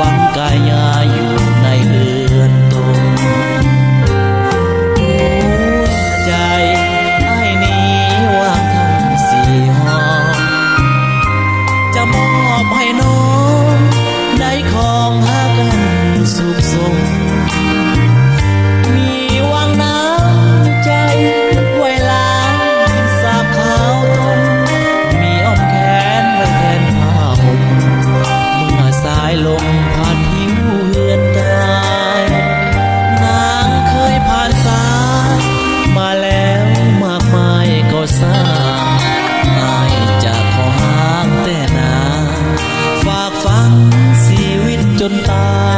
ฝังกายาอยู่ในเรือนตนหัวใจไอ้นี้วางทางสี่ห้องจะมอบให้น้องได้ของหากันสุขสมมีวางน้ำใจไว้ล้างสาบขาวต้มมีอ้อมแขนไว้แทนผ้าห่มเมื่อสายลมผ่านหิวเหือนกายนางเคยผ่านสายมาแล้วมากมายก็สร้างอายจะขอห้ามแต่นางฝากฝังชีวิตจนตาย